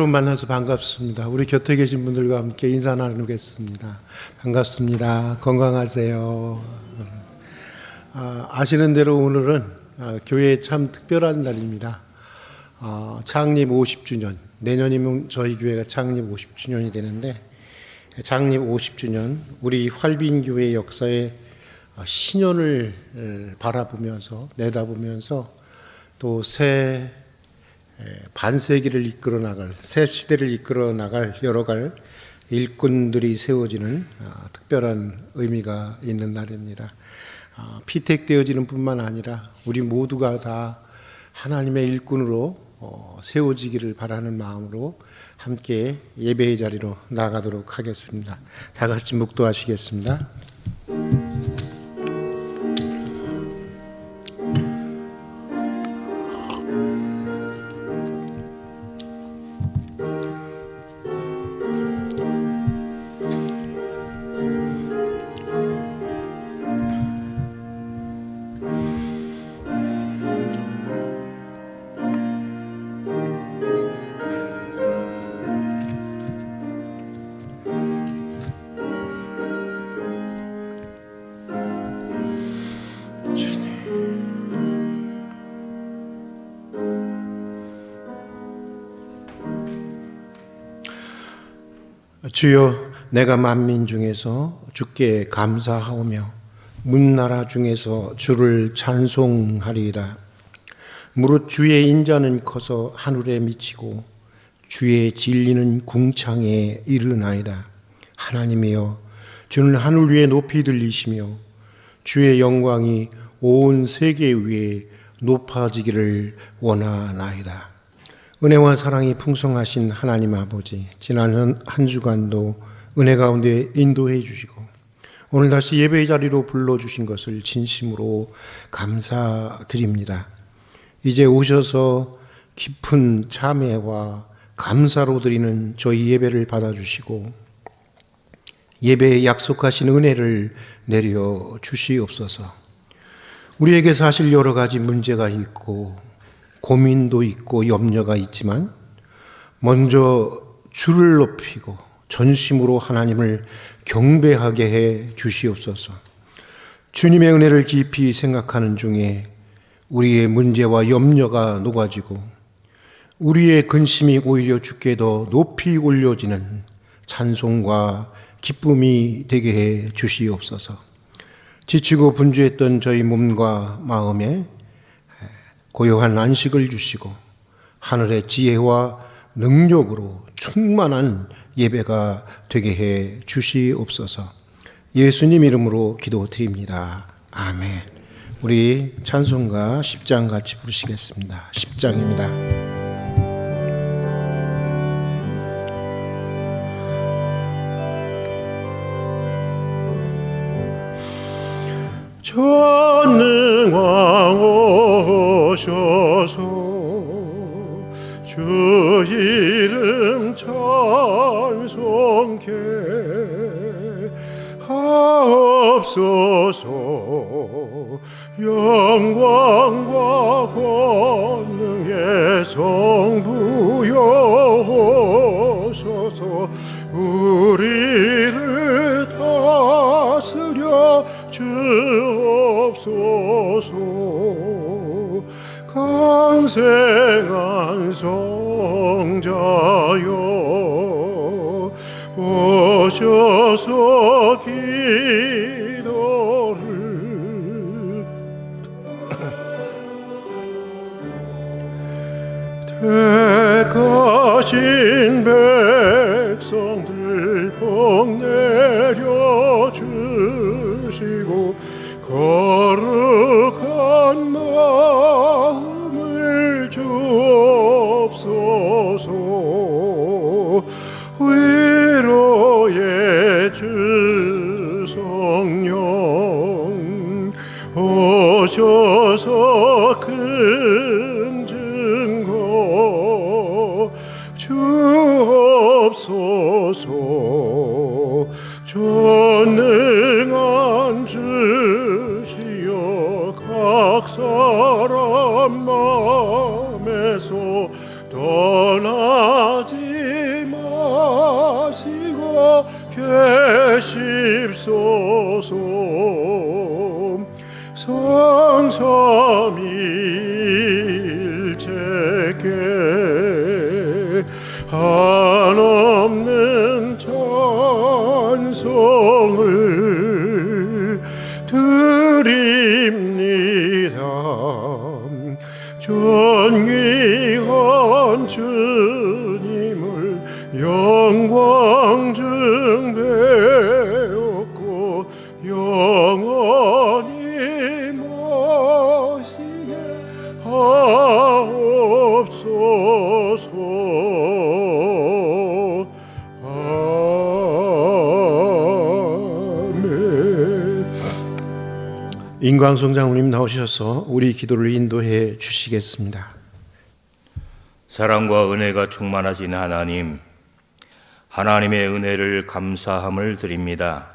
여러분 만나서 반갑습니다. 우리 곁에 계신 분들과 함께 인사 나누겠습니다. 반갑습니다. 건강하세요. 아시는 대로 오늘은 교회에 참 특별한 날입니다. 창립 50주년, 내년이면 저희 교회가 창립 50주년이 되는데, 창립 50주년 우리 활빈교회 역사의 신년을 바라보면서 내다보면서 또 새 반세기를 이끌어 나갈, 새 시대를 이끌어 나갈 여러 갈 일꾼들이 세워지는 특별한 의미가 있는 날입니다. 피택되어지는 뿐만 아니라 우리 모두가 다 하나님의 일꾼으로 세워지기를 바라는 마음으로 함께 예배의 자리로 나가도록 하겠습니다. 다 같이 묵도하시겠습니다. 주여, 내가 만민 중에서 주께 감사하오며 문나라 중에서 주를 찬송하리이다. 무릇 주의 인자는 커서 하늘에 미치고 주의 진리는 궁창에 이르나이다. 하나님이여, 주는 하늘 위에 높이 들리시며 주의 영광이 온 세계 위에 높아지기를 원하나이다. 은혜와 사랑이 풍성하신 하나님 아버지, 지난 한 주간도 은혜 가운데 인도해 주시고 오늘 다시 예배의 자리로 불러주신 것을 진심으로 감사드립니다. 이제 오셔서 깊은 참회와 감사로 드리는 저희 예배를 받아주시고 예배에 약속하신 은혜를 내려 주시옵소서. 우리에게 사실 여러 가지 문제가 있고 고민도 있고 염려가 있지만 먼저 주를 높이고 전심으로 하나님을 경배하게 해 주시옵소서. 주님의 은혜를 깊이 생각하는 중에 우리의 문제와 염려가 녹아지고 우리의 근심이 오히려 주께 더 높이 올려지는 찬송과 기쁨이 되게 해 주시옵소서. 지치고 분주했던 저희 몸과 마음에 고요한 안식을 주시고 하늘의 지혜와 능력으로 충만한 예배가 되게 해 주시옵소서. 예수님 이름으로 기도드립니다. 아멘. 우리 찬송가 10장 같이 부르시겠습니다. 10장입니다. 전능왕 오셔서 주 이름 찬송케 하옵소서. 영광과 권능의 성부여오셔서 우리를 다스려 주옵소서. 강생한 성자여 오셔서 기도를 택하신 백성들 복 내려 주시고 거룩한 마음을 주옵소서. 위로의 주 성령 오셔서 큰 증거 주옵소서. 전능한 주시여 각 사람 마음에서 떠나지 되십소서. 성삼일체께 한없는 찬송을 드립니다. 존귀한 주님을 영광 증배하고 영원히 모시게 하옵소서. 인광성 장로님 나오셔서 우리 기도를 인도해 주시겠습니다. 사랑과 은혜가 충만하신 하나님, 하나님의 은혜를 감사함을 드립니다.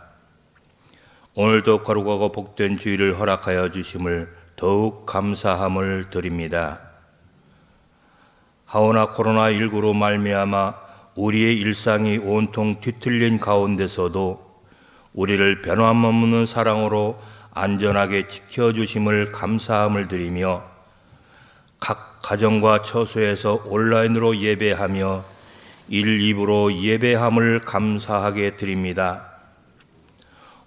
오늘도 거룩하고 복된 주일을 허락하여 주심을 더욱 감사함을 드립니다. 하오나 코로나19로 말미암아 우리의 일상이 온통 뒤틀린 가운데서도 우리를 변함없는 사랑으로 안전하게 지켜주심을 감사함을 드리며 각 가정과 처소에서 온라인으로 예배하며 1, 2부로 예배함을 감사하게 드립니다.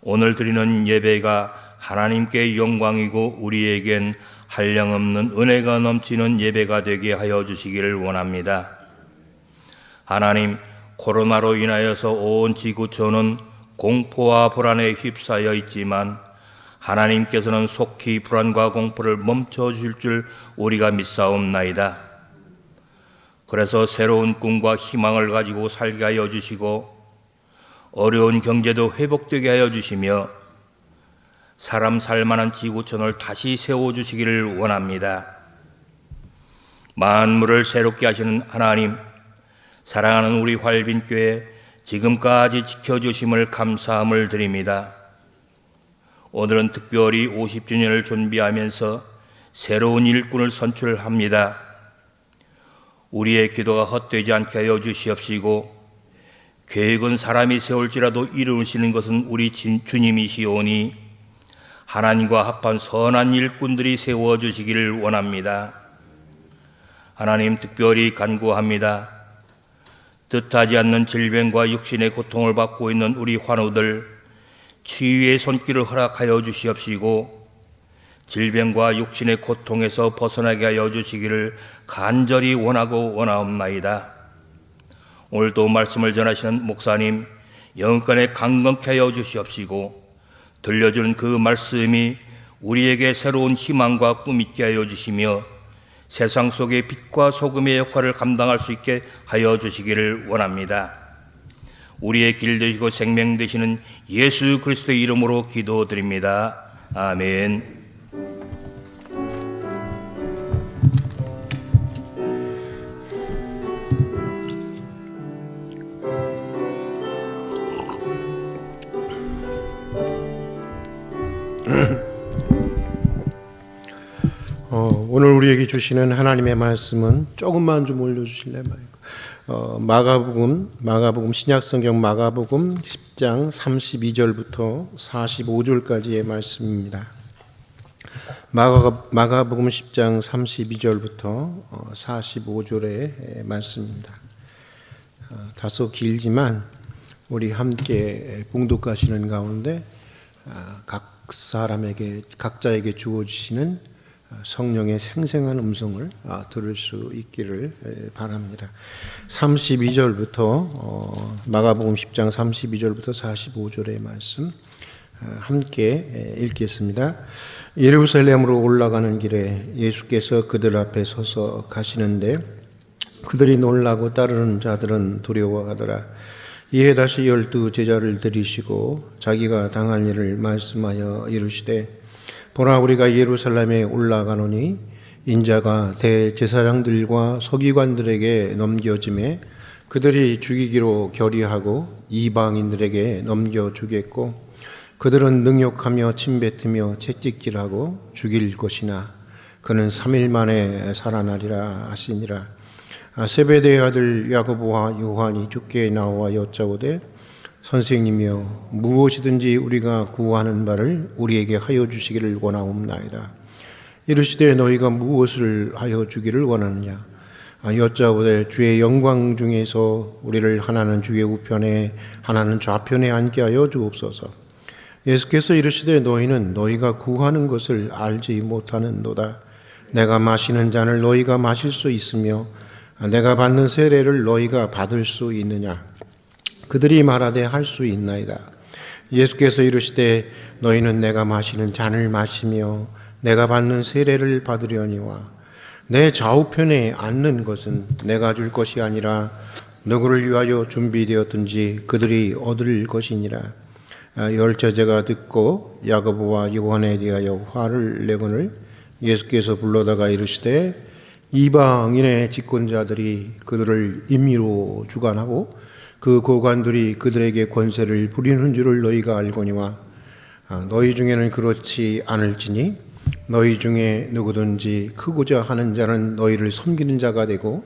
오늘 드리는 예배가 하나님께 영광이고 우리에겐 한량없는 은혜가 넘치는 예배가 되게 하여 주시기를 원합니다. 하나님, 코로나로 인하여서 온 지구촌은 공포와 불안에 휩싸여 있지만 하나님께서는 속히 불안과 공포를 멈춰주실 줄 우리가 믿사옵나이다. 그래서 새로운 꿈과 희망을 가지고 살게 하여 주시고 어려운 경제도 회복되게 하여 주시며 사람 살만한 지구촌을 다시 세워주시기를 원합니다. 만물을 새롭게 하시는 하나님, 사랑하는 우리 활빈교회 지금까지 지켜주심을 감사함을 드립니다. 오늘은 특별히 50주년을 준비하면서 새로운 일꾼을 선출합니다. 우리의 기도가 헛되지 않게 하여 주시옵시고 계획은 사람이 세울지라도 이루시는 것은 우리 주님이시오니 하나님과 합한 선한 일꾼들이 세워주시기를 원합니다. 하나님, 특별히 간구합니다. 뜻하지 않는 질병과 육신의 고통을 받고 있는 우리 환우들 치유의 손길을 허락하여 주시옵시고 질병과 육신의 고통에서 벗어나게 하여 주시기를 간절히 원하옵나이다. 오늘도 말씀을 전하시는 목사님 영권에 강건케 하여 주시옵시고 들려주는 그 말씀이 우리에게 새로운 희망과 꿈 있게 하여 주시며 세상 속의 빛과 소금의 역할을 감당할 수 있게 하여 주시기를 원합니다. 우리의 길 되시고 생명 되시는 예수 그리스도의 이름으로 기도드립니다. 아멘. 오늘 우리에게 주시는 하나님의 말씀은 조금만 좀 올려주실래요? 마가복음 신약성경 마가복음 10장 32절부터 45절까지의 말씀입니다. 마가복음 10장 32절부터 45절의 말씀입니다. 다소 길지만 우리 함께 봉독하시는 가운데 각자에게 주어주시는 성령의 생생한 음성을 들을 수 있기를 바랍니다. 32절부터 마가복음 10장 32절부터 45절의 말씀 함께 읽겠습니다. 예루살렘으로 올라가는 길에 예수께서 그들 앞에 서서 가시는데 그들이 놀라고 따르는 자들은 두려워하더라. 이에 다시 12 제자를 들이시고 자기가 당할 일을 말씀하여 이르시되 보라, 우리가 예루살렘에 올라가노니 인자가 대제사장들과 서기관들에게 넘겨짐에 그들이 죽이기로 결의하고 이방인들에게 넘겨주겠고 그들은 능욕하며 침뱉으며 채찍질하고 죽일 것이나 그는 3일 만에 살아나리라 하시니라. 세베대의 아들 야고보와 요한이 주께 나와 여짜오되 선생님이여 무엇이든지 우리가 구하는 바를 우리에게 하여 주시기를 원하옵나이다. 이르시되 너희가 무엇을 하여 주기를 원하느냐? 여짜오되 주의 영광 중에서 우리를 하나는 주의 우편에 하나는 좌편에 앉게 하여 주옵소서. 예수께서 이르시되 너희는 너희가 구하는 것을 알지 못하는도다. 내가 마시는 잔을 너희가 마실 수 있으며 내가 받는 세례를 너희가 받을 수 있느냐? 그들이 말하되 할 수 있나이다. 예수께서 이르시되 너희는 내가 마시는 잔을 마시며 내가 받는 세례를 받으려니와 내 좌우편에 앉는 것은 내가 줄 것이 아니라 누구를 위하여 준비되었든지 그들이 얻을 것이니라. 열 제자가 듣고 야고보와 요한에 대하여 화를 내거늘 예수께서 불러다가 이르시되 이방인의 집권자들이 그들을 임의로 주관하고 그 고관들이 그들에게 권세를 부리는 줄을 너희가 알거니와 너희 중에는 그렇지 않을지니 너희 중에 누구든지 크고자 하는 자는 너희를 섬기는 자가 되고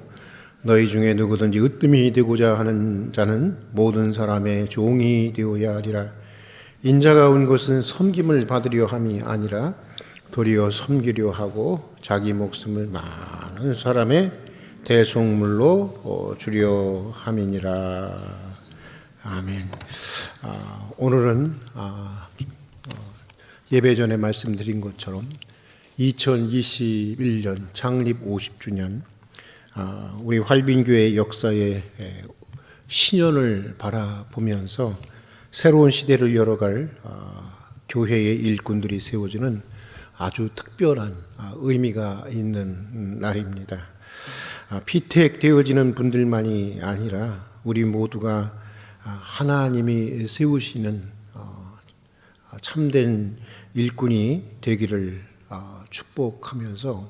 너희 중에 누구든지 으뜸이 되고자 하는 자는 모든 사람의 종이 되어야 하리라. 인자가 온 것은 섬김을 받으려 함이 아니라 도리어 섬기려 하고 자기 목숨을 많은 사람의 대속물로 주려 함이니라. 아멘. 오늘은 예배 전에 말씀드린 것처럼 2021년 창립 50주년 우리 활빈교회 역사의 신년을 바라보면서 새로운 시대를 열어갈 교회의 일꾼들이 세워지는 아주 특별한 의미가 있는 날입니다. 피택되어지는 분들만이 아니라 우리 모두가 하나님이 세우시는 참된 일꾼이 되기를 축복하면서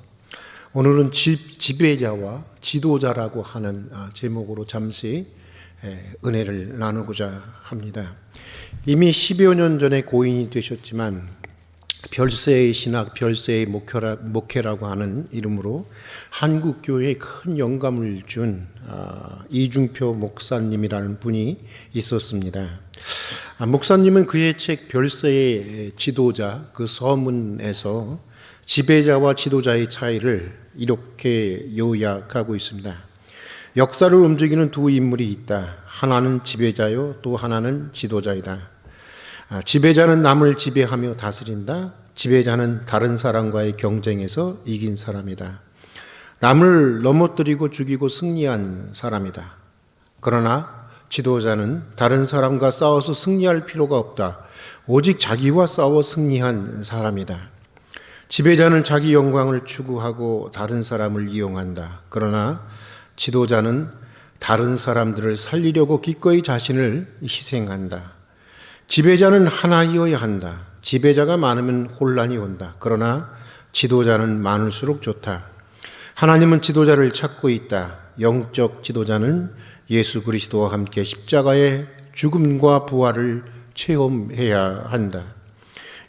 오늘은 지배자와 지도자라고 하는 제목으로 잠시 은혜를 나누고자 합니다. 이미 10여 년 전에 고인이 되셨지만 별세의 신학, 별세의 목회라고 하는 이름으로 한국교회에 큰 영감을 준 이중표 목사님이라는 분이 있었습니다. 목사님은 그의 책 별세의 지도자 그 서문에서 지배자와 지도자의 차이를 이렇게 요약하고 있습니다. 역사를 움직이는 두 인물이 있다. 하나는 지배자요, 또 하나는 지도자이다. 지배자는 남을 지배하며 다스린다. 지배자는 다른 사람과의 경쟁에서 이긴 사람이다. 남을 넘어뜨리고 죽이고 승리한 사람이다. 그러나 지도자는 다른 사람과 싸워서 승리할 필요가 없다. 오직 자기와 싸워 승리한 사람이다. 지배자는 자기 영광을 추구하고 다른 사람을 이용한다. 그러나 지도자는 다른 사람들을 살리려고 기꺼이 자신을 희생한다. 지배자는 하나이어야 한다. 지배자가 많으면 혼란이 온다. 그러나 지도자는 많을수록 좋다. 하나님은 지도자를 찾고 있다. 영적 지도자는 예수 그리스도와 함께 십자가의 죽음과 부활을 체험해야 한다.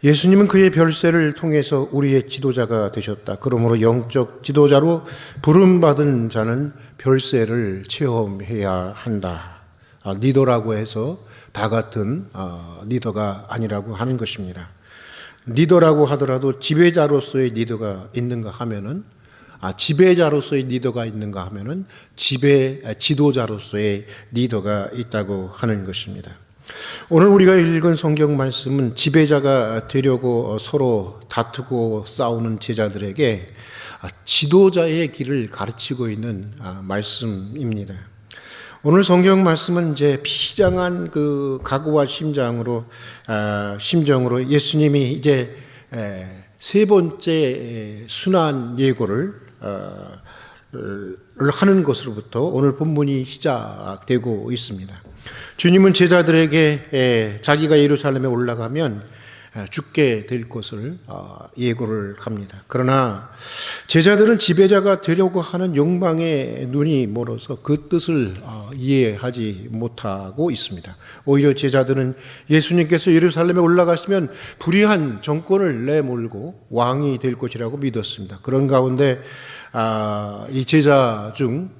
예수님은 그의 별세를 통해서 우리의 지도자가 되셨다. 그러므로 영적 지도자로 부름받은 자는 별세를 체험해야 한다. 리더라고 해서 다 같은 리더가 아니라고 하는 것입니다. 리더라고 하더라도 지배자로서의 리더가 있는가 하면은 지배자로서의 리더가 있는가 하면은 지도자로서의 리더가 있다고 하는 것입니다. 오늘 우리가 읽은 성경 말씀은 지배자가 되려고 서로 다투고 싸우는 제자들에게 지도자의 길을 가르치고 있는 말씀입니다. 오늘 성경 말씀은 이제 비장한 그 각오와 심정으로 예수님이 이제 세 번째 순환 예고를 하는 것으로부터 오늘 본문이 시작되고 있습니다. 주님은 제자들에게 자기가 예루살렘에 올라가면 죽게 될 것을 예고를 합니다. 그러나 제자들은 지배자가 되려고 하는 욕망에 눈이 멀어서 그 뜻을 이해하지 못하고 있습니다. 오히려 제자들은 예수님께서 예루살렘에 올라가시면 불의한 정권을 내몰고 왕이 될 것이라고 믿었습니다. 그런 가운데 이 제자 중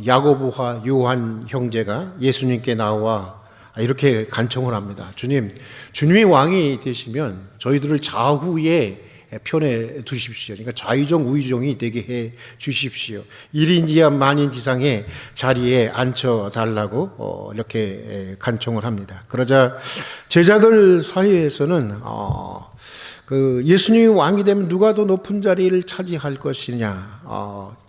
야고보와 요한 형제가 예수님께 나와 이렇게 간청을 합니다. 주님이 왕이 되시면 저희들을 좌우에 편에 두십시오. 그러니까 좌의정 우의정이 되게 해 주십시오. 1인지하 만인지상의 자리에 앉혀달라고 이렇게 간청을 합니다. 그러자 제자들 사이에서는 그 예수님이 왕이 되면 누가 더 높은 자리를 차지할 것이냐,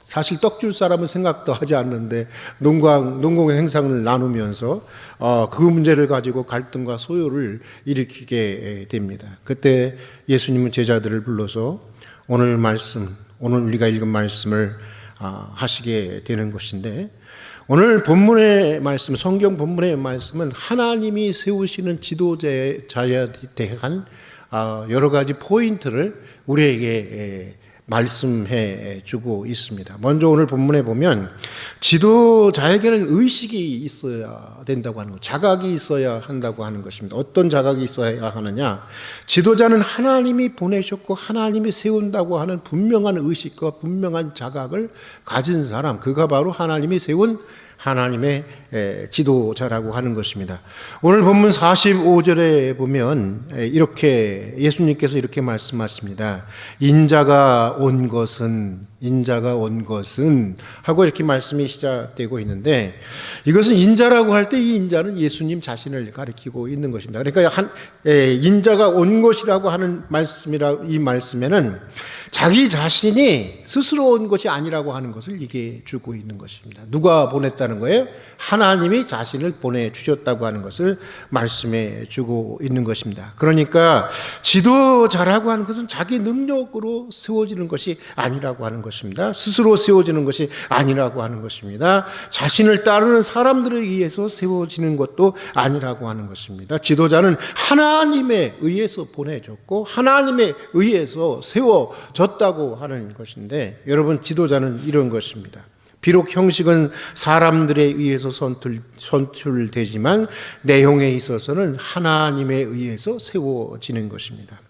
사실 떡 줄 사람은 생각도 하지 않는데 농공 행상을 나누면서 그 문제를 가지고 갈등과 소요를 일으키게 됩니다. 그때 예수님은 제자들을 불러서 오늘 우리가 읽은 말씀을 하시게 되는 것인데, 오늘 본문의 말씀, 성경 본문의 말씀은 하나님이 세우시는 지도자에 대한 여러 가지 포인트를 우리에게 말씀해 주고 있습니다. 먼저 오늘 본문에 보면 지도자에게는 의식이 있어야 된다고 하는 것, 자각이 있어야 한다고 하는 것입니다. 어떤 자각이 있어야 하느냐? 지도자는 하나님이 보내셨고 하나님이 세운다고 하는 분명한 의식과 분명한 자각을 가진 사람, 그가 바로 하나님이 세운 하나님의 지도자라고 하는 것입니다. 오늘 본문 45절에 보면 이렇게 예수님께서 이렇게 말씀하십니다. 인자가 온 것은 하고 이렇게 말씀이 시작되고 있는데, 이것은 인자라고 할 때 이 인자는 예수님 자신을 가리키고 있는 것입니다. 그러니까 인자가 온 것이라고 하는 이 말씀에는 자기 자신이 스스로 온 것이 아니라고 하는 것을 얘기해 주고 있는 것입니다. 누가 보냈다는 거예요? 하나님이 자신을 보내주셨다고 하는 것을 말씀해 주고 있는 것입니다. 그러니까 지도자라고 하는 것은 자기 능력으로 세워지는 것이 아니라고 하는 것입니다. 스스로 세워지는 것이 아니라고 하는 것입니다. 자신을 따르는 사람들에 의해서 세워지는 것도 아니라고 하는 것입니다. 지도자는 하나님에 의해서 보내졌고 하나님에 의해서 세워졌다고 하는 것인데, 여러분, 지도자는 이런 것입니다. 비록 형식은 사람들에 의해서 선출되지만 내용에 있어서는 하나님에 의해서 세워지는 것입니다.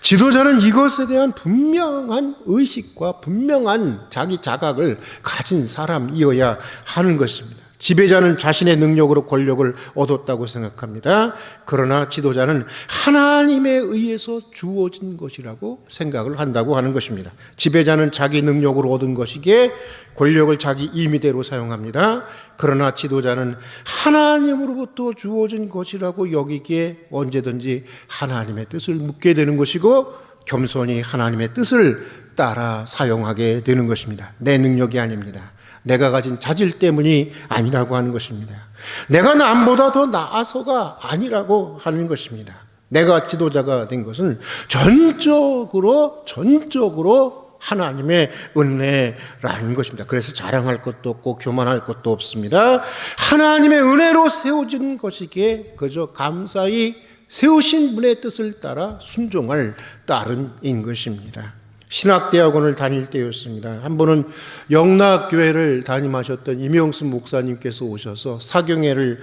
지도자는 이것에 대한 분명한 의식과 분명한 자기 자각을 가진 사람이어야 하는 것입니다. 지배자는 자신의 능력으로 권력을 얻었다고 생각합니다. 그러나 지도자는 하나님에 의해서 주어진 것이라고 생각을 한다고 하는 것입니다. 지배자는 자기 능력으로 얻은 것이기에 권력을 자기 임의대로 사용합니다. 그러나 지도자는 하나님으로부터 주어진 것이라고 여기기에 언제든지 하나님의 뜻을 묻게 되는 것이고 겸손히 하나님의 뜻을 따라 사용하게 되는 것입니다. 내 능력이 아닙니다. 내가 가진 자질 때문이 아니라고 하는 것입니다. 내가 남보다 더 나아서가 아니라고 하는 것입니다. 내가 지도자가 된 것은 전적으로 하나님의 은혜라는 것입니다. 그래서 자랑할 것도 없고 교만할 것도 없습니다. 하나님의 은혜로 세워진 것이기에 그저 감사히 세우신 분의 뜻을 따라 순종할 따름인 것입니다. 신학대학원을 다닐 때였습니다. 한 번은 영락교회를 담임하셨던 임영순 목사님께서 오셔서 사경회를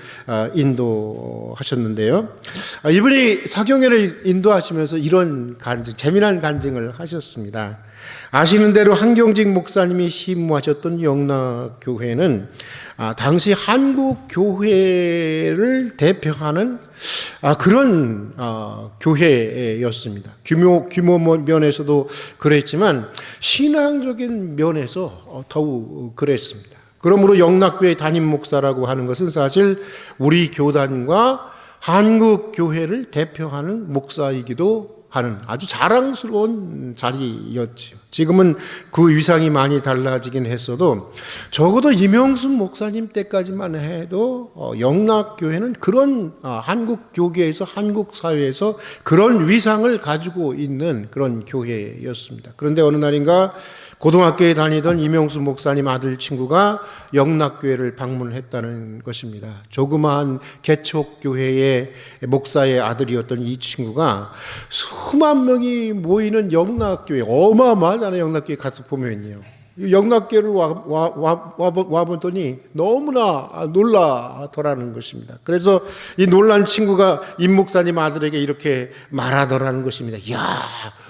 인도하셨는데요. 이분이 사경회를 인도하시면서 이런 재미난 간증을 하셨습니다. 아시는 대로 한경직 목사님이 심무하셨던 영락교회는 당시 한국 교회를 대표하는 그런 교회였습니다. 규모 면에서도 그랬지만 신앙적인 면에서 더욱 그랬습니다. 그러므로 영락교회 담임 목사라고 하는 것은 사실 우리 교단과 한국 교회를 대표하는 목사이기도 하는 아주 자랑스러운 자리였죠. 지금은 그 위상이 많이 달라지긴 했어도 적어도 임영순 목사님 때까지만 해도 영락교회는 그런 한국 교계에서 한국 사회에서 그런 위상을 가지고 있는 그런 교회였습니다. 그런데 어느 날인가 고등학교에 다니던 임영순 목사님 아들 친구가 영락교회를 방문했다는 것입니다. 조그마한 개척교회의 목사의 아들이었던 이 친구가 수만 명이 모이는 영락교회, 어마어마하잖아요. 영락교회 가서 보면요. 영락교를 와보더니 너무나 놀라더라는 것입니다. 그래서 이 놀란 친구가 임 목사님 아들에게 이렇게 말하더라는 것입니다. 야,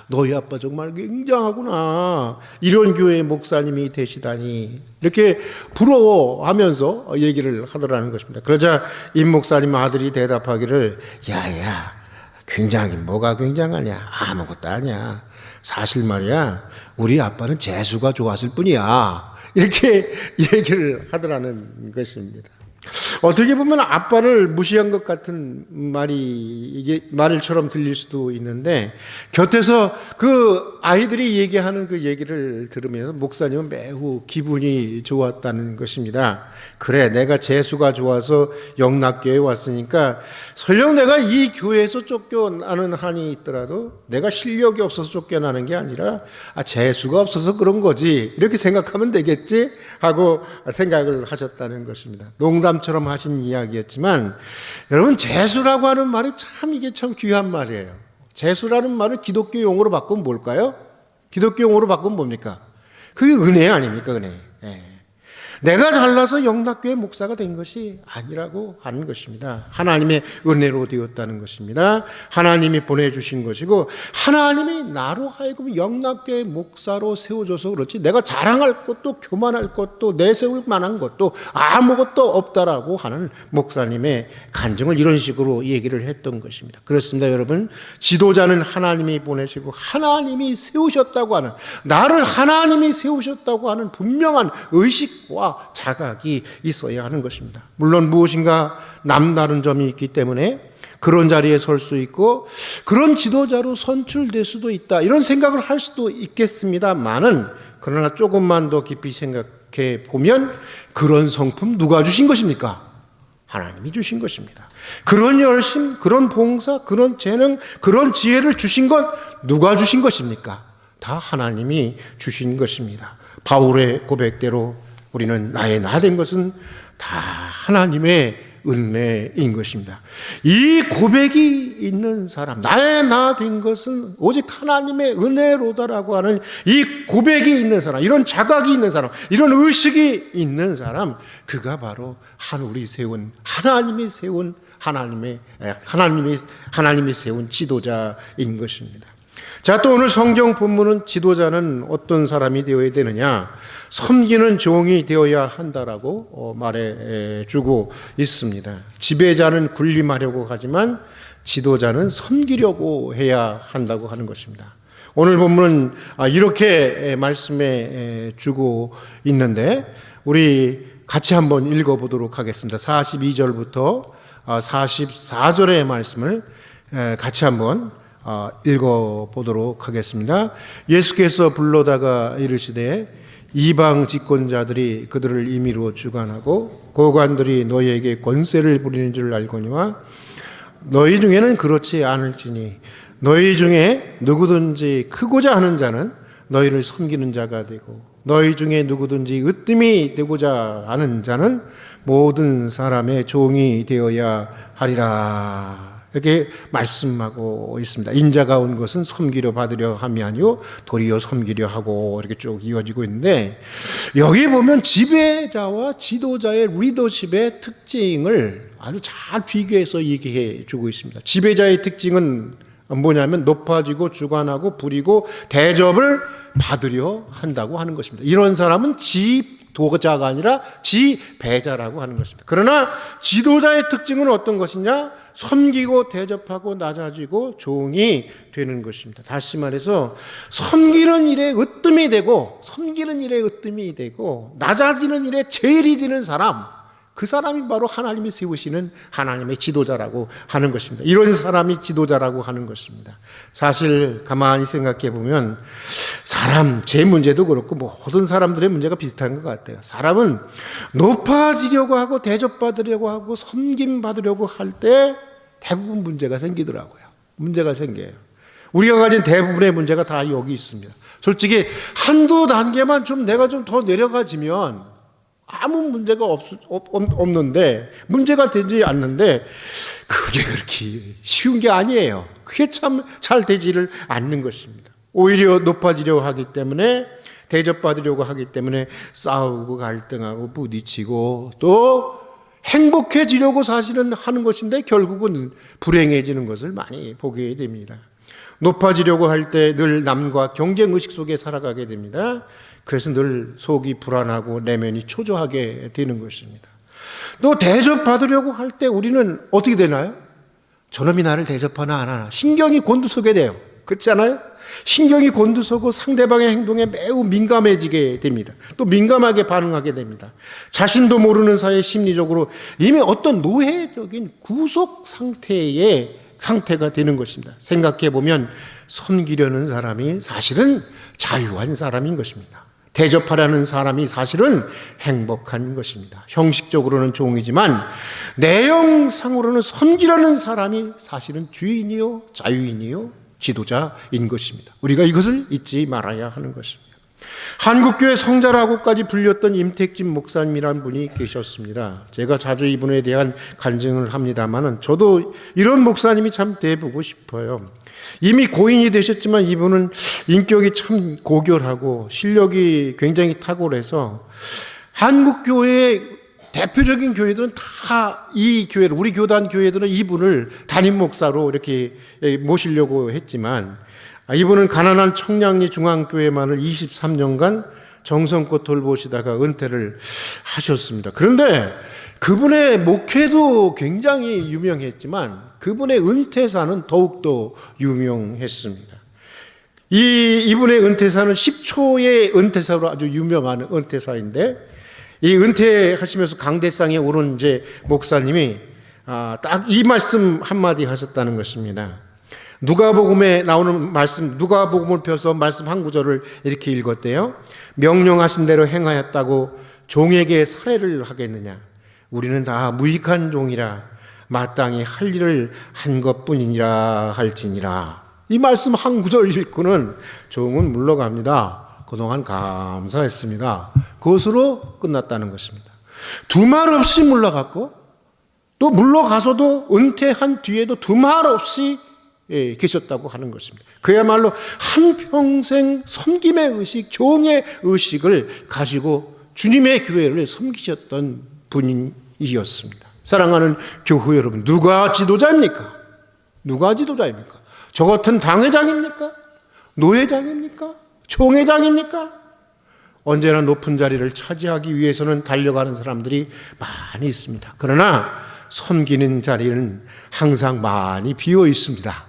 너희 아빠 정말 굉장하구나. 이런 교회의 목사님이 되시다니. 이렇게 부러워하면서 얘기를 하더라는 것입니다. 그러자 임 목사님 아들이 대답하기를, 야야, 굉장히 뭐가 굉장하냐. 아무것도 아니야. 사실 말이야, 우리 아빠는 재수가 좋았을 뿐이야. 이렇게 얘기를 하더라는 것입니다. 어떻게 보면 아빠를 무시한 것 같은 이게 말처럼 들릴 수도 있는데, 곁에서 그 아이들이 얘기하는 그 얘기를 들으면서 목사님은 매우 기분이 좋았다는 것입니다. 그래, 내가 재수가 좋아서 영락교회에 왔으니까 설령 내가 이 교회에서 쫓겨나는 한이 있더라도 내가 실력이 없어서 쫓겨나는 게 아니라 재수가 없어서 그런 거지, 이렇게 생각하면 되겠지 하고 생각을 하셨다는 것입니다. 농담처럼 하신 이야기였지만, 여러분, 재수라고 하는 말이 이게 참 귀한 말이에요. 재수라는 말을 기독교 용어로 바꾸면 뭘까요? 기독교 용어로 바꾸면 뭡니까? 그게 은혜 아닙니까? 은혜. 내가 잘나서 영락교회 목사가 된 것이 아니라고 하는 것입니다. 하나님의 은혜로 되었다는 것입니다. 하나님이 보내주신 것이고, 하나님이 나로 하여금 영락교회 목사로 세워줘서 그렇지 내가 자랑할 것도 교만할 것도 내세울 만한 것도 아무것도 없다라고 하는 목사님의 간증을 이런 식으로 얘기를 했던 것입니다. 그렇습니다, 여러분. 지도자는 하나님이 보내시고 하나님이 세우셨다고 하는, 나를 하나님이 세우셨다고 하는 분명한 의식과 자각이 있어야 하는 것입니다. 물론 무엇인가 남다른 점이 있기 때문에 그런 자리에 설 수 있고 그런 지도자로 선출될 수도 있다, 이런 생각을 할 수도 있겠습니다만은, 그러나 조금만 더 깊이 생각해 보면 그런 성품 누가 주신 것입니까? 하나님이 주신 것입니다. 그런 열심, 그런 봉사, 그런 재능, 그런 지혜를 주신 것 누가 주신 것입니까? 다 하나님이 주신 것입니다. 바울의 고백대로 우리는 나의 나 된 것은 다 하나님의 은혜인 것입니다. 이 고백이 있는 사람, 나의 나 된 것은 오직 하나님의 은혜로다라고 하는 이 고백이 있는 사람, 이런 자각이 있는 사람, 이런 의식이 있는 사람, 그가 바로 하나님이 세운 하나님이 세운 지도자인 것입니다. 자, 또 오늘 성경 본문은 지도자는 어떤 사람이 되어야 되느냐? 섬기는 종이 되어야 한다라고 말해주고 있습니다. 지배자는 군림하려고 하지만 지도자는 섬기려고 해야 한다고 하는 것입니다. 오늘 본문은 이렇게 말씀해 주고 있는데, 우리 같이 한번 읽어보도록 하겠습니다. 42절부터 44절의 말씀을 같이 한번 읽어보도록 하겠습니다. 예수께서 불러다가 이르시되, 이방 집권자들이 그들을 임의로 주관하고 고관들이 너희에게 권세를 부리는 줄 알거니와 너희 중에는 그렇지 않을지니 너희 중에 누구든지 크고자 하는 자는 너희를 섬기는 자가 되고 너희 중에 누구든지 으뜸이 되고자 하는 자는 모든 사람의 종이 되어야 하리라. 이렇게 말씀하고 있습니다. 인자가 온 것은 섬기려 받으려 함이 아니요 도리어 섬기려 하고, 이렇게 쭉 이어지고 있는데, 여기 보면 지배자와 지도자의 리더십의 특징을 아주 잘 비교해서 얘기해 주고 있습니다. 지배자의 특징은 뭐냐면 높아지고 주관하고 부리고 대접을 받으려 한다고 하는 것입니다. 이런 사람은 지도자가 아니라 지배자라고 하는 것입니다. 그러나 지도자의 특징은 어떤 것이냐? 섬기고 대접하고 낮아지고 종이 되는 것입니다. 다시 말해서 섬기는 일에 으뜸이 되고 낮아지는 일에 제일이 되는 사람, 그 사람이 바로 하나님이 세우시는 하나님의 지도자라고 하는 것입니다. 이런 사람이 지도자라고 하는 것입니다. 사실 가만히 생각해 보면 제 문제도 그렇고 모든 사람들의 문제가 비슷한 것 같아요. 사람은 높아지려고 하고 대접받으려고 하고 섬김받으려고 할 때 대부분 문제가 생기더라고요. 문제가 생겨요. 우리가 가진 대부분의 문제가 다 여기 있습니다. 솔직히 한두 단계만 내가 좀 더 내려가지면 아무 문제가 없는데, 문제가 되지 않는데, 그게 그렇게 쉬운 게 아니에요. 그게 참 잘 되지를 않는 것입니다. 오히려 높아지려고 하기 때문에 대접받으려고 하기 때문에 싸우고 갈등하고 부딪히고 또 행복해지려고 사실은 하는 것인데 결국은 불행해지는 것을 많이 보게 됩니다. 높아지려고 할 때 늘 남과 경쟁의식 속에 살아가게 됩니다. 그래서 늘 속이 불안하고 내면이 초조하게 되는 것입니다. 또 대접받으려고 할 때 우리는 어떻게 되나요? 저놈이 나를 대접하나 안 하나 신경이 곤두서게 돼요. 그렇지 않아요? 신경이 곤두서고 상대방의 행동에 매우 민감해지게 됩니다. 또 민감하게 반응하게 됩니다. 자신도 모르는 사이에 심리적으로 이미 어떤 노예적인 구속 상태가 되는 것입니다. 생각해 보면 섬기려는 사람이 사실은 자유한 사람인 것입니다. 대접하라는 사람이 사실은 행복한 것입니다. 형식적으로는 종이지만 내용상으로는 섬기라는 사람이 사실은 주인이요 자유인이요 지도자인 것입니다. 우리가 이것을 잊지 말아야 하는 것입니다. 한국교회 성자라고까지 불렸던 임택진 목사님이라는 분이 계셨습니다. 제가 자주 이분에 대한 간증을 합니다만 저도 이런 목사님이 참 돼보고 싶어요. 이미 고인이 되셨지만 이분은 인격이 참 고결하고 실력이 굉장히 탁월해서 한국교회의 대표적인 교회들은 다 이 교회를, 우리 교단 교회들은 이분을 담임 목사로 이렇게 모시려고 했지만 이분은 가난한 청량리 중앙교회만을 23년간 정성껏 돌보시다가 은퇴를 하셨습니다. 그런데 그분의 목회도 굉장히 유명했지만 그분의 은퇴사는 더욱더 유명했습니다. 이분의 은퇴사는 10초의 은퇴사로 아주 유명한 은퇴사인데 이 은퇴하시면서 강대상에 오른 이제 목사님이 딱 이 말씀 한마디 하셨다는 것입니다. 누가복음에 나오는 말씀, 누가복음을 펴서 말씀 한 구절을 이렇게 읽었대요. 명령하신 대로 행하였다고 종에게 살해를 하겠느냐? 우리는 다 무익한 종이라 마땅히 할 일을 한 것뿐이니라 할지니라. 이 말씀 한 구절 읽고는 종은 물러갑니다. 그동안 감사했습니다. 그것으로 끝났다는 것입니다. 두말 없이 물러갔고 또 물러가서도 은퇴한 뒤에도 두말 없이 계셨다고 하는 것입니다. 그야말로 한평생 섬김의 의식, 종의 의식을 가지고 주님의 교회를 섬기셨던 분이었습니다. 사랑하는 교회 여러분, 누가 지도자입니까? 누가 지도자입니까? 저 같은 당회장입니까? 노회장입니까? 총회장입니까? 언제나 높은 자리를 차지하기 위해서는 달려가는 사람들이 많이 있습니다. 그러나 섬기는 자리는 항상 많이 비어 있습니다.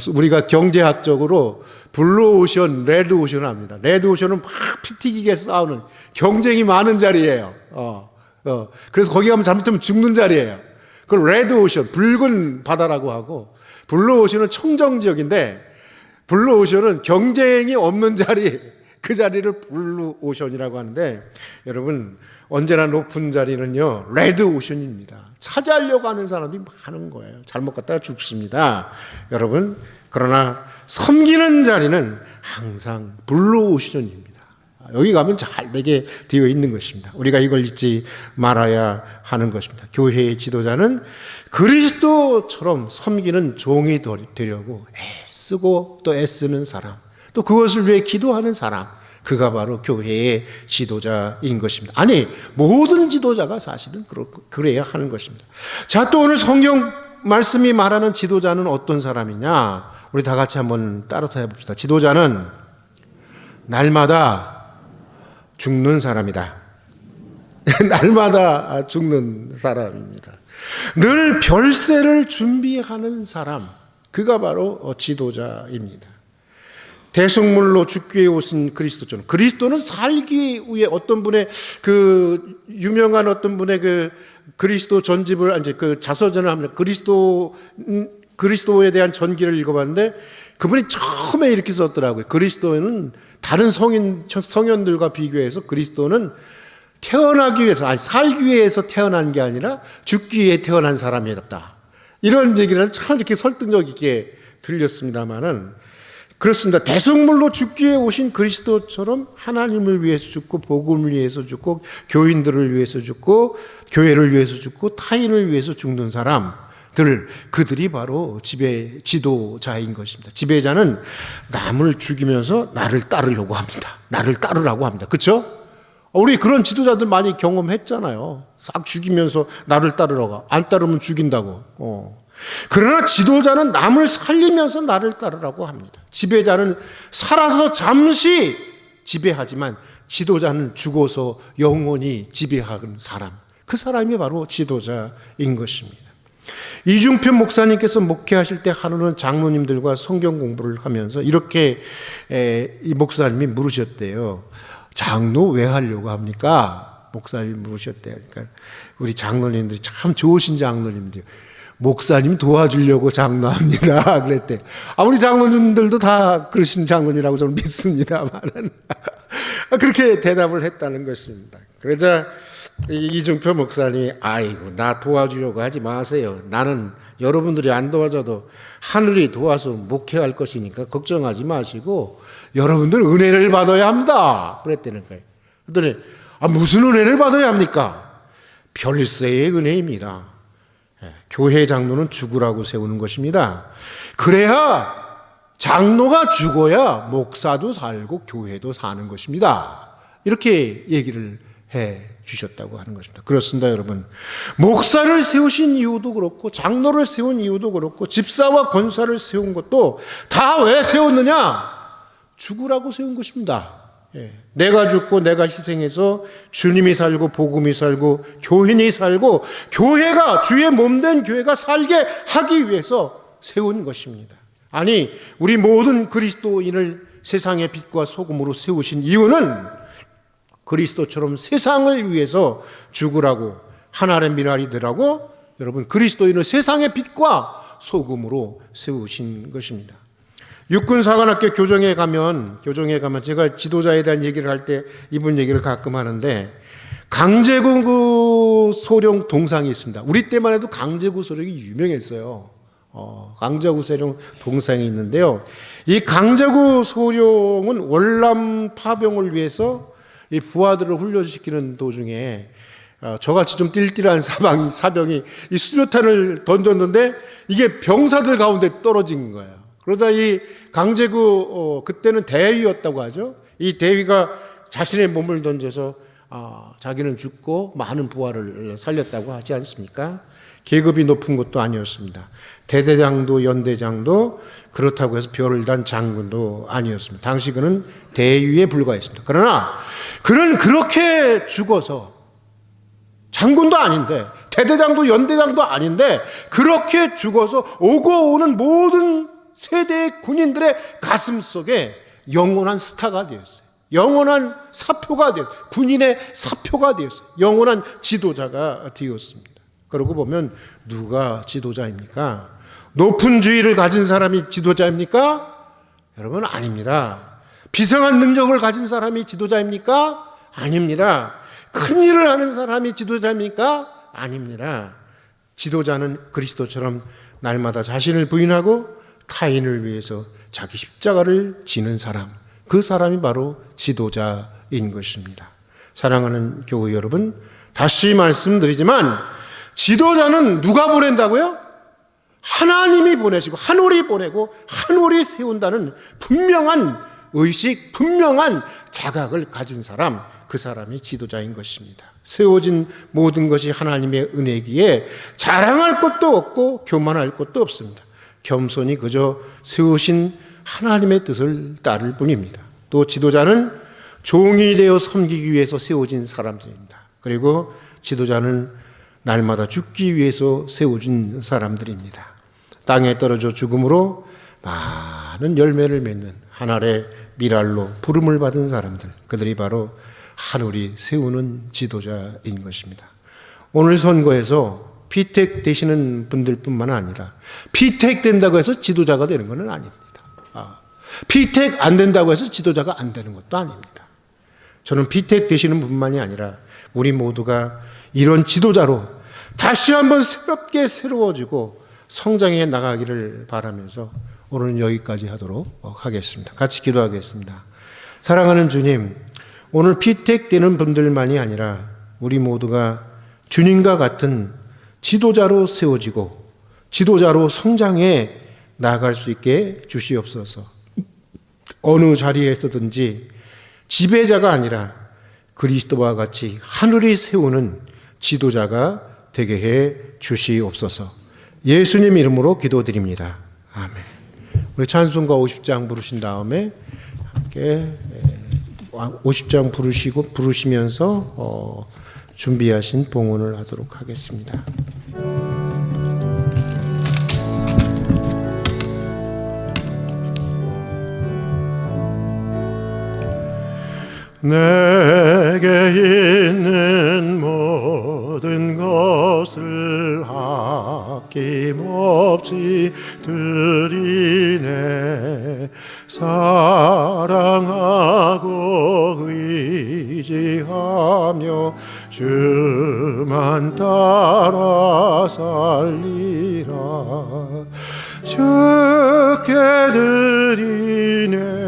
우리가 경제학적으로 블루오션, 레드오션을 합니다. 레드오션은 막 피 튀기게 싸우는 경쟁이 많은 자리예요. 그래서 거기 가면 잘못하면 죽는 자리예요. 그걸 레드오션, 붉은 바다라고 하고, 블루오션은 청정지역인데 블루오션은 경쟁이 없는 자리, 그 자리를 블루오션이라고 하는데 여러분 언제나 높은 자리는요 레드오션입니다. 차지하려고 하는 사람들이 많은 거예요. 잘못 갔다가 죽습니다. 여러분 그러나 섬기는 자리는 항상 블루오션입니다. 여기 가면 잘 되게 되어 있는 것입니다. 우리가 이걸 잊지 말아야 하는 것입니다. 교회의 지도자는 그리스도처럼 섬기는 종이 되려고 애쓰고 또 애쓰는 사람, 또 그것을 위해 기도하는 사람, 그가 바로 교회의 지도자인 것입니다. 아니 모든 지도자가 사실은 그래야 하는 것입니다. 자, 또 오늘 성경 말씀이 말하는 지도자는 어떤 사람이냐, 우리 다 같이 한번 따라서 해봅시다. 지도자는 날마다 죽는 사람이다. 날마다 죽는 사람입니다. 늘 별세를 준비하는 사람, 그가 바로 지도자입니다. 대속물로 죽기 위해 오신 그리스도처럼, 그리스도는 살기 위해 어떤 분의 그 유명한 어떤 분의 그 그리스도 전집을 이제 그 자서전을 합니다. 그리스도에 대한 전기를 읽어봤는데 그분이 처음에 이렇게 썼더라고요. 그리스도는 다른 성현들과 비교해서 그리스도는 태어나기 위해서, 아니 살기 위해서 태어난 게 아니라 죽기 위해 태어난 사람이었다. 이런 얘기를 참 이렇게 설득력 있게 들렸습니다만은 그렇습니다. 대속물로 죽기 위해 오신 그리스도처럼 하나님을 위해서 죽고 복음을 위해서 죽고 교인들을 위해서 죽고 교회를 위해서 죽고 타인을 위해서 죽는 사람, 그들이 바로 지도자인 것입니다. 지배자는 남을 죽이면서 나를 따르려고 합니다. 나를 따르라고 합니다. 그렇죠? 우리 그런 지도자들 많이 경험했잖아요. 싹 죽이면서 나를 따르라고. 안 따르면 죽인다고. 그러나 지도자는 남을 살리면서 나를 따르라고 합니다. 지배자는 살아서 잠시 지배하지만 지도자는 죽어서 영원히 지배하는 사람. 그 사람이 바로 지도자인 것입니다. 이중표 목사님께서 목회하실 때 하루는 장로님들과 성경 공부를 하면서 이렇게 이 목사님이 물으셨대요. 장로 왜 하려고 합니까? 목사님이 물으셨대요. 그러니까 우리 장로님들이 참 좋으신 장로님들. 목사님 도와주려고 장로합니다. 그랬대. 우리 장로님들도 다 그러신 장로님이라고 저는 믿습니다만은 그렇게 대답을 했다는 것입니다. 그러자 이중표 목사님이 아이고 나 도와주려고 하지 마세요. 나는 여러분들이 안 도와줘도 하늘이 도와서 목회할 것이니까 걱정하지 마시고 여러분들 은혜를 받아야 합니다. 그랬다는 거예요. 그랬더니 무슨 은혜를 받아야 합니까? 별세의 은혜입니다. 교회 장로는 죽으라고 세우는 것입니다. 그래야 장로가 죽어야 목사도 살고 교회도 사는 것입니다. 이렇게 얘기를 해 주셨다고 하는 것입니다. 그렇습니다, 여러분. 목사를 세우신 이유도 그렇고 장로를 세운 이유도 그렇고 집사와 권사를 세운 것도 다 왜 세웠느냐? 죽으라고 세운 것입니다. 내가 죽고 내가 희생해서 주님이 살고 복음이 살고 교인이 살고 교회가 주의 몸된 교회가 살게 하기 위해서 세운 것입니다. 아니 우리 모든 그리스도인을 세상의 빛과 소금으로 세우신 이유는 그리스도처럼 세상을 위해서 죽으라고 하나의 미랄이 되라고 여러분 그리스도인을 세상의 빛과 소금으로 세우신 것입니다. 육군사관학교 교정에 가면 제가 지도자에 대한 얘기를 할 때 이분 얘기를 가끔 하는데 강제구 소령 동상이 있습니다. 우리 때만 해도 강제구 소령이 유명했어요. 강제구 소령 동상이 있는데요. 이 강제구 소령은 월남 파병을 위해서 이 부하들을 훈련시키는 도중에 저같이 좀 띨띨한 사병이 이 수류탄을 던졌는데 이게 병사들 가운데 떨어진 거예요. 그러다 이 강제구 그때는 대위였다고 하죠. 이 대위가 자신의 몸을 던져서 자기는 죽고 많은 부하를 살렸다고 하지 않습니까? 계급이 높은 것도 아니었습니다. 대대장도 연대장도 그렇다고 해서 별을 단 장군도 아니었습니다. 당시 그는 대위에 불과했습니다. 그러나 그는 그렇게 죽어서 장군도 아닌데 대대장도 연대장도 아닌데 그렇게 죽어서 오고 오는 모든 세대의 군인들의 가슴 속에 영원한 스타가 되었어요. 영원한 사표가 되었어요. 군인의 사표가 되었어요. 영원한 지도자가 되었습니다. 그러고 보면 누가 지도자입니까? 높은 주의를 가진 사람이 지도자입니까? 여러분 아닙니다. 비상한 능력을 가진 사람이 지도자입니까? 아닙니다. 큰 일을 하는 사람이 지도자입니까? 아닙니다. 지도자는 그리스도처럼 날마다 자신을 부인하고 타인을 위해서 자기 십자가를 지는 사람, 그 사람이 바로 지도자인 것입니다. 사랑하는 교회 여러분, 다시 말씀드리지만 지도자는 누가 보낸다고요? 하나님이 보내시고 하늘이 보내고 하늘이 세운다는 분명한 의식, 분명한 자각을 가진 사람, 그 사람이 지도자인 것입니다. 세워진 모든 것이 하나님의 은혜기에 자랑할 것도 없고 교만할 것도 없습니다. 겸손히 그저 세우신 하나님의 뜻을 따를 뿐입니다. 또 지도자는 종이 되어 섬기기 위해서 세워진 사람들입니다. 그리고 지도자는 날마다 죽기 위해서 세워진 사람들입니다. 땅에 떨어져 죽음으로 많은 열매를 맺는 하늘의 미랄로 부름을 받은 사람들, 그들이 바로 하늘이 세우는 지도자인 것입니다. 오늘 선거에서 피택되시는 분들뿐만 아니라 피택된다고 해서 지도자가 되는 것은 아닙니다. 피택 안 된다고 해서 지도자가 안 되는 것도 아닙니다. 저는 피택되시는 분만이 아니라 우리 모두가 이런 지도자로 다시 한번 새롭게 새로워지고 성장해 나가기를 바라면서 오늘은 여기까지 하도록 하겠습니다. 같이 기도하겠습니다. 사랑하는 주님, 오늘 피택되는 분들만이 아니라 우리 모두가 주님과 같은 지도자로 세워지고 지도자로 성장해 나아갈 수 있게 주시옵소서. 어느 자리에서든지 지배자가 아니라 그리스도와 같이 하늘이 세우는 지도자가 되게 해 주시옵소서. 예수님 이름으로 기도드립니다. 아멘. 우리 찬송가 50장 부르신 다음에 함께 50장 부르시면서 준비하신 봉헌을 하도록 하겠습니다. 내게 있는 모든 것을 아낌없이 드리네. 사랑하고 의지하며 주만 따라 살리라. 주께 드리네.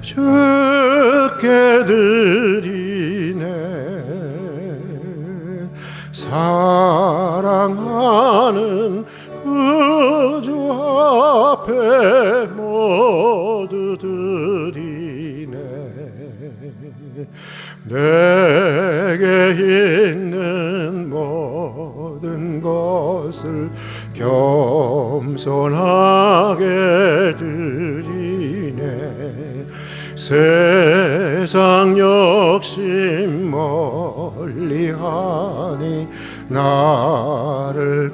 주께 드리네. 사랑하는 그 주 앞에 모두 드리네. 내게 있는 모든 것을 겸손하게 드리네. 세상 욕심 멀리하니 나를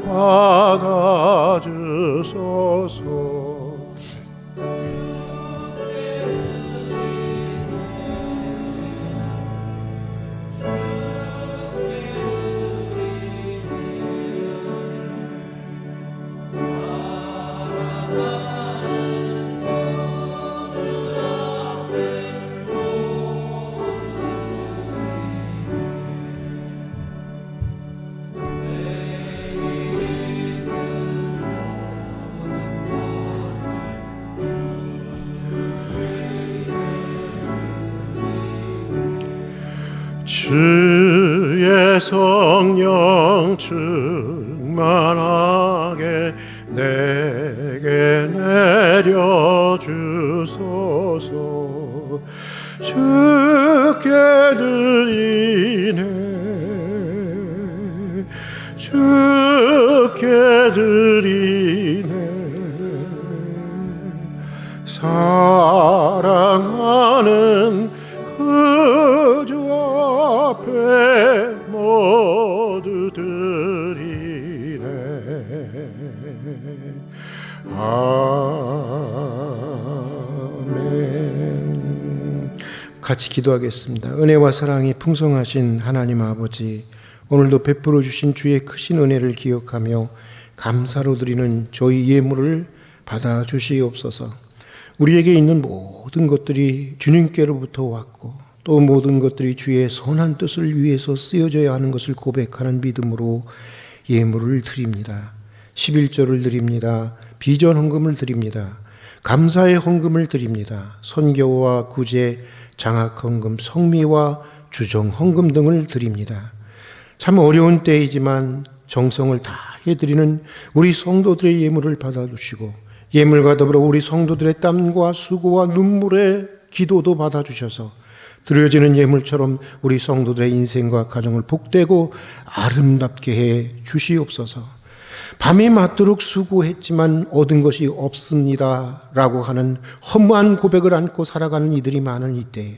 받아주소서. 주의 성령 충만하게 내게 내려주소서. 주께 드리네. 주께 드리네. 사랑하는 그 주 앞에 모두 드리네. 아멘. 같이 기도하겠습니다. 은혜와 사랑이 풍성하신 하나님 아버지, 오늘도 베풀어 주신 주의 크신 은혜를 기억하며 감사로 드리는 저희 예물을 받아 주시옵소서. 우리에게 있는 모든 것들이 주님께로부터 왔고 또 모든 것들이 주의 선한 뜻을 위해서 쓰여져야 하는 것을 고백하는 믿음으로 예물을 드립니다. 11조를 드립니다. 비전 헌금을 드립니다. 감사의 헌금을 드립니다. 선교와 구제, 장학 헌금, 성미와 주정 헌금 등을 드립니다. 참 어려운 때이지만 정성을 다해 드리는 우리 성도들의 예물을 받아주시고 예물과 더불어 우리 성도들의 땀과 수고와 눈물의 기도도 받아주셔서 드려지는 예물처럼 우리 성도들의 인생과 가정을 복되고 아름답게 해 주시옵소서. 밤이 맞도록 수고했지만 얻은 것이 없습니다 라고 하는 허무한 고백을 안고 살아가는 이들이 많은 이때에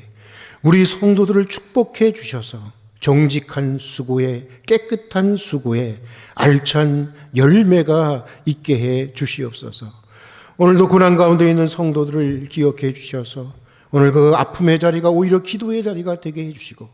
우리 성도들을 축복해 주셔서 정직한 수고에, 깨끗한 수고에 알찬 열매가 있게 해 주시옵소서. 오늘도 고난 가운데 있는 성도들을 기억해 주셔서 오늘 그 아픔의 자리가 오히려 기도의 자리가 되게 해주시고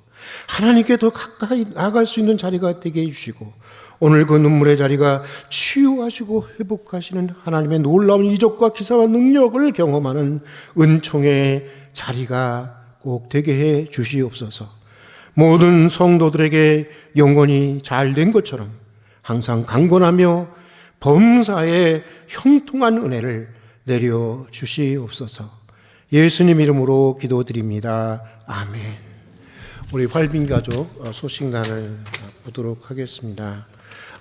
하나님께 더 가까이 나아갈 수 있는 자리가 되게 해주시고 오늘 그 눈물의 자리가 치유하시고 회복하시는 하나님의 놀라운 이적과 기사와 능력을 경험하는 은총의 자리가 꼭 되게 해 주시옵소서. 모든 성도들에게 영원히 잘된 것처럼 항상 강건하며 범사에 형통한 은혜를 내려 주시옵소서. 예수님 이름으로 기도드립니다. 아멘. 우리 활빈 가족 소식란을 보도록 하겠습니다.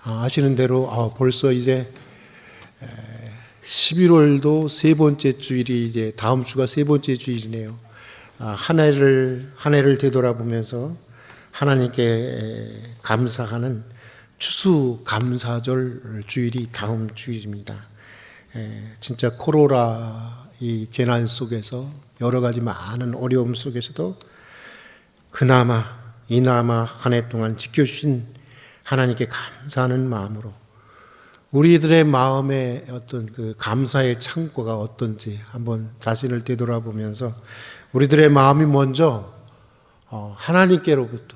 아시는 대로 벌써 이제 11월도 세 번째 주일이 이제 다음 주가 세 번째 주일이네요. 한 해를 되돌아보면서 하나님께 감사하는 추수감사절 주일이 다음 주일입니다. 진짜 코로나 이 재난 속에서 여러 가지 많은 어려움 속에서도 이나마 한 해 동안 지켜주신 하나님께 감사하는 마음으로 우리들의 마음의 어떤 그 감사의 창고가 어떤지 한번 자신을 되돌아보면서 우리들의 마음이 먼저 하나님께로부터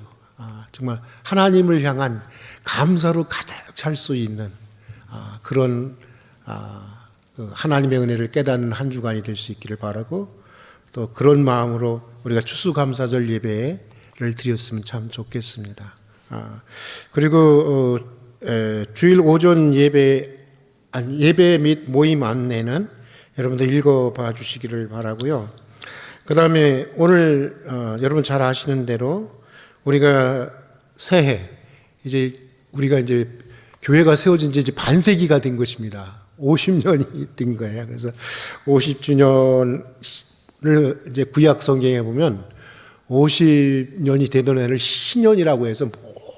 정말 하나님을 향한 감사로 가득 찰 수 있는 그런 그 하나님의 은혜를 깨닫는 한 주간이 될 수 있기를 바라고, 또 그런 마음으로 우리가 추수감사절 예배를 드렸으면 참 좋겠습니다. 그리고 주일 오전 예배 및 모임 안내는 여러분들 읽어봐 주시기를 바라고요. 그 다음에 오늘 여러분 잘 아시는 대로 우리가 새해 우리가 이제 교회가 세워진 지 이제 반세기가 된 것입니다. 50년이 된 거예요. 그래서 50주년을 이제 구약 성경에 보면 50년이 되던 해를 신년이라고 해서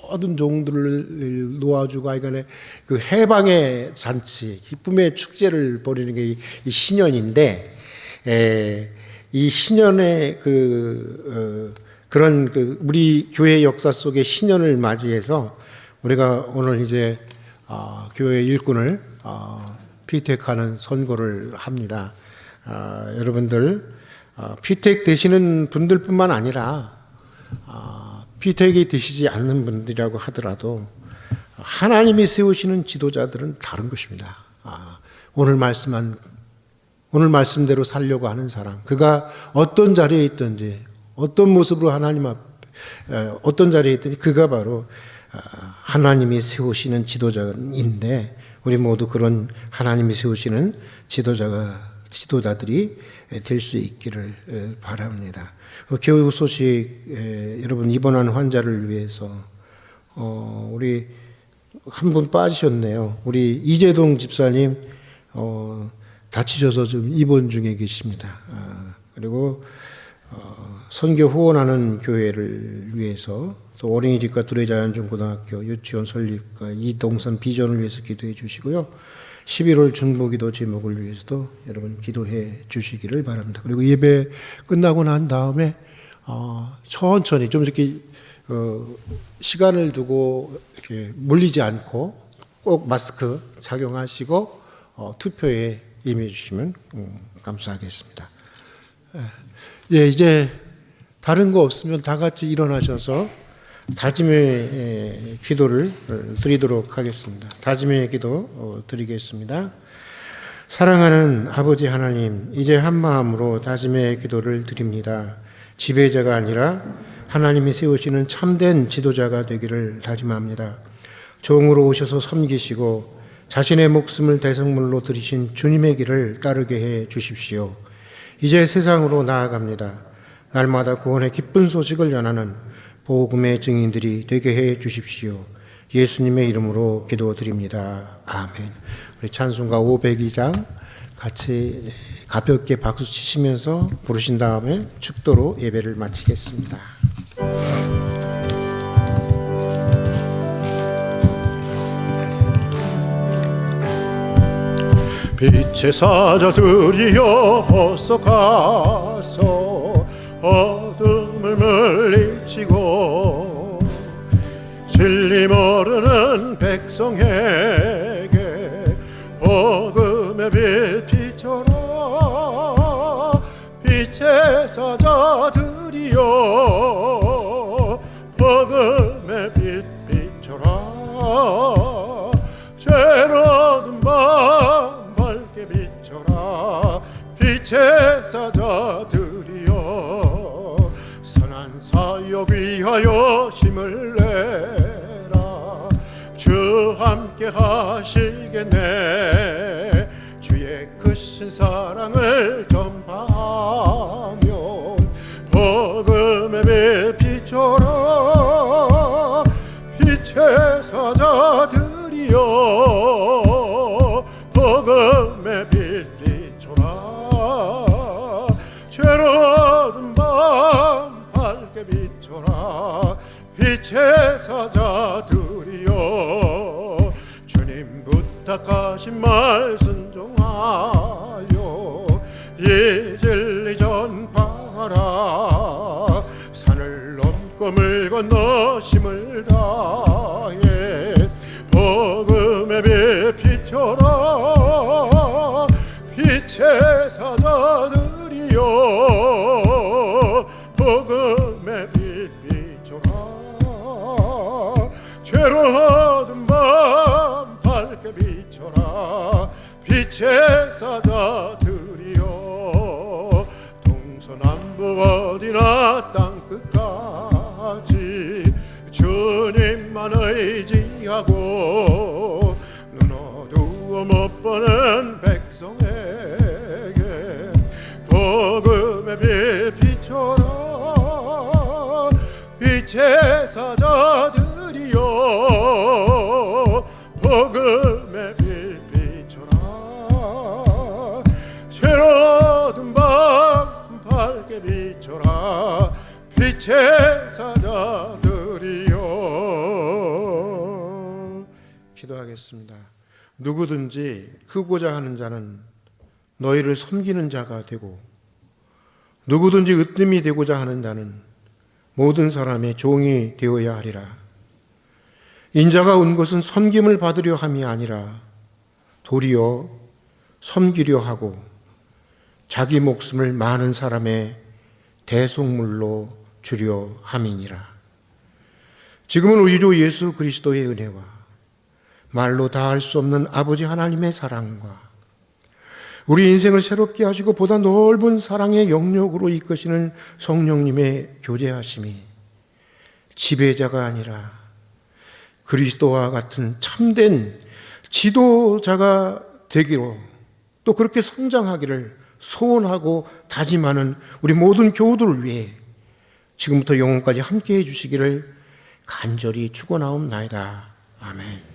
모든 종들을 놓아주고 하여간에 그 해방의 잔치, 기쁨의 축제를 벌이는 게 이 신년인데, 이 신년의 그런 우리 교회 역사 속의 신년을 맞이해서 우리가 오늘 이제 교회 일꾼을 피택하는 선고를 합니다. 여러분들 피택 되시는 분들뿐만 아니라 피택이 되시지 않는 분들이라고 하더라도 하나님이 세우시는 지도자들은 다른 것입니다. 오늘 말씀대로 살려고 하는 사람, 그가 어떤 자리에 있든지 어떤 모습으로 하나님 앞에 어떤 자리에 있든지 그가 바로 하나님이 세우시는 지도자인데, 우리 모두 그런 하나님이 세우시는 지도자들이 될 수 있기를 바랍니다. 교육 소식, 여러분 입원한 환자를 위해서 우리 한 분 빠지셨네요. 우리 이재동 집사님 다치셔서 지금 입원 중에 계십니다. 그리고 선교 후원하는 교회를 위해서, 또 어린이집과 두레자연중고등학교 유치원 설립과 이동선 비전을 위해서 기도해 주시고요. 11월 중보기도 제목을 위해서도 여러분 기도해 주시기를 바랍니다. 그리고 예배 끝나고 난 다음에 천천히 좀 이렇게 시간을 두고 이렇게 몰리지 않고 꼭 마스크 착용하시고 투표에 임해 주시면 감사하겠습니다. 이제 다른 거 없으면 다 같이 일어나셔서 다짐의 기도를 드리도록 하겠습니다. 다짐의 기도 드리겠습니다. 사랑하는 아버지 하나님, 이제 한 마음으로 다짐의 기도를 드립니다. 지배자가 아니라 하나님이 세우시는 참된 지도자가 되기를 다짐합니다. 종으로 오셔서 섬기시고 자신의 목숨을 대성물로 드리신 주님의 길을 따르게 해 주십시오. 이제 세상으로 나아갑니다. 날마다 구원의 기쁜 소식을 전하는 복음의 증인들이 되게 해 주십시오. 예수님의 이름으로 기도드립니다. 아멘. 우리 찬송가 502장 같이 가볍게 박수 치시면서 부르신 다음에 축도로 예배를 마치겠습니다. 빛의 사자들이여 어서 가서 어둠을 물리치고 진리 모르는 백성에게 복음의 빛 비춰라. 빛의 사자들이여 복음의 빛 비춰라. 죄로든 밤 밝게 비춰라. 빛의 사자들이여 선한 사역 위하여 힘을 내라. 주 함께 하시겠네. 주의 크신 사랑을 전파하며 복음의 빛 비춰라. 빛의 사자들이여 하신 말 순종하여 이 진리 전파하라. 산을 넘고 물 건너 힘을 다해 복음의 빛 비춰라. 빛의 사자들이여 복음의 빛 비춰라. 죄로 어두운 밤 밝게 비춰라. 빛의 사자들이여 동서남북 어디나 땅끝까지 주님만 의지하고 눈 어두워 못 보는 백성에게 복음의 빛 비춰라. 빛의 사자들이여 복음의 빛 비춰라. 죄로 어두운 밤 밝게 비춰라. 빛의 사자들이여. 기도하겠습니다. 누구든지 크고자 하는 자는 너희를 섬기는 자가 되고 누구든지 으뜸이 되고자 하는 자는 모든 사람의 종이 되어야 하리라. 인자가 온 것은 섬김을 받으려 함이 아니라 도리어 섬기려 하고 자기 목숨을 많은 사람의 대속물로 주려 함이니라. 지금은 우리 주 예수 그리스도의 은혜와 말로 다할 수 없는 아버지 하나님의 사랑과 우리 인생을 새롭게 하시고 보다 넓은 사랑의 영역으로 이끄시는 성령님의 교제하심이 지배자가 아니라 그리스도와 같은 참된 지도자가 되기로 또 그렇게 성장하기를 소원하고 다짐하는 우리 모든 교우들을 위해 지금부터 영원까지 함께해 주시기를 간절히 축원하옵나이다. 아멘.